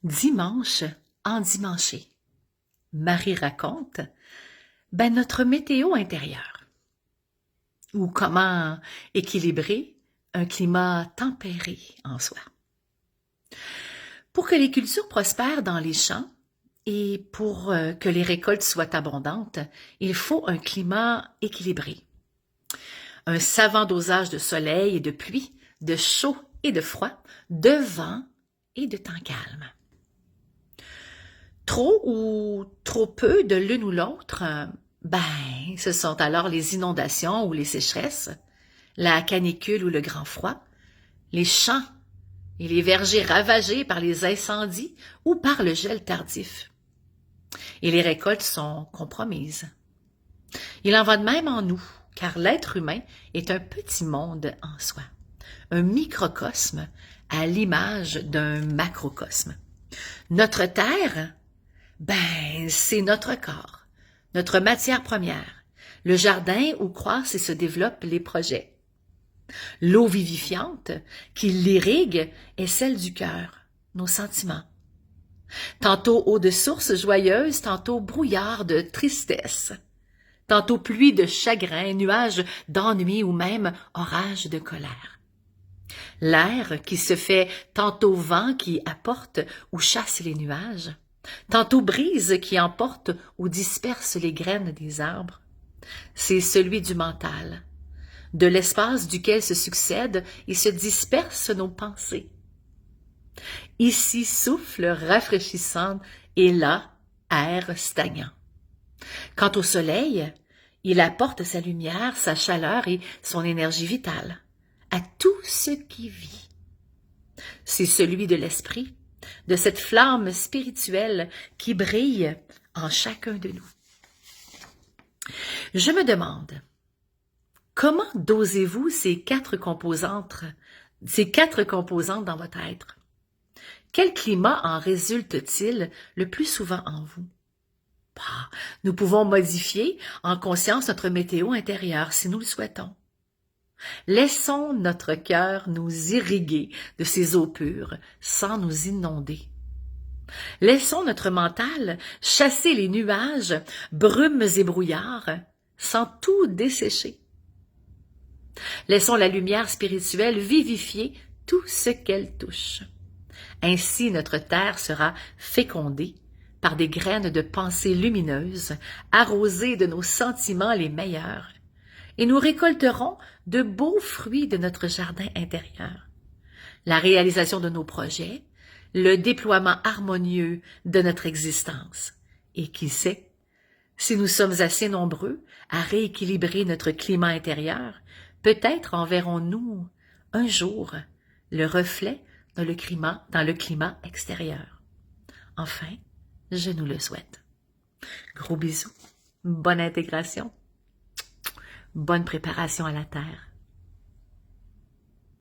Dimanche endimanché. Marie raconte notre météo intérieure. Ou comment équilibrer un climat tempéré en soi. Pour que les cultures prospèrent dans les champs et pour que les récoltes soient abondantes, il faut un climat équilibré. Un savant dosage de soleil et de pluie, de chaud et de froid, de vent et de temps calme. Trop ou trop peu de l'une ou l'autre, ce sont alors les inondations ou les sécheresses, la canicule ou le grand froid, les champs et les vergers ravagés par les incendies ou par le gel tardif. Et les récoltes sont compromises. Il en va de même en nous, car l'être humain est un petit monde en soi, un microcosme à l'image d'un macrocosme. Notre terre, c'est notre corps, notre matière première, le jardin où croissent et se développent les projets. L'eau vivifiante qui l'irrigue est celle du cœur, nos sentiments. Tantôt eau de source joyeuse, tantôt brouillard de tristesse, tantôt pluie de chagrin, nuage d'ennui ou même orage de colère. L'air qui se fait tantôt vent qui apporte ou chasse les nuages, tantôt brise qui emporte ou disperse les graines des arbres. C'est celui du mental, de l'espace duquel se succèdent et se dispersent nos pensées. Ici souffle rafraîchissant et là air stagnant. Quant au soleil, il apporte sa lumière, sa chaleur et son énergie vitale à tout ce qui vit. C'est celui de l'esprit, de cette flamme spirituelle qui brille en chacun de nous. Je me demande, comment dosez-vous ces quatre composantes dans votre être? Quel climat en résulte-t-il le plus souvent en vous? Nous pouvons modifier en conscience notre météo intérieure si nous le souhaitons. Laissons notre cœur nous irriguer de ces eaux pures sans nous inonder. Laissons notre mental chasser les nuages, brumes et brouillards sans tout dessécher. Laissons la lumière spirituelle vivifier tout ce qu'elle touche. Ainsi notre terre sera fécondée par des graines de pensées lumineuses, arrosées de nos sentiments les meilleurs, et nous récolterons de beaux fruits de notre jardin intérieur. La réalisation de nos projets, le déploiement harmonieux de notre existence. Et qui sait, si nous sommes assez nombreux à rééquilibrer notre climat intérieur, peut-être en verrons-nous un jour le reflet dans le climat extérieur. Enfin, je nous le souhaite. Gros bisous, bonne intégration, bonne préparation à la terre.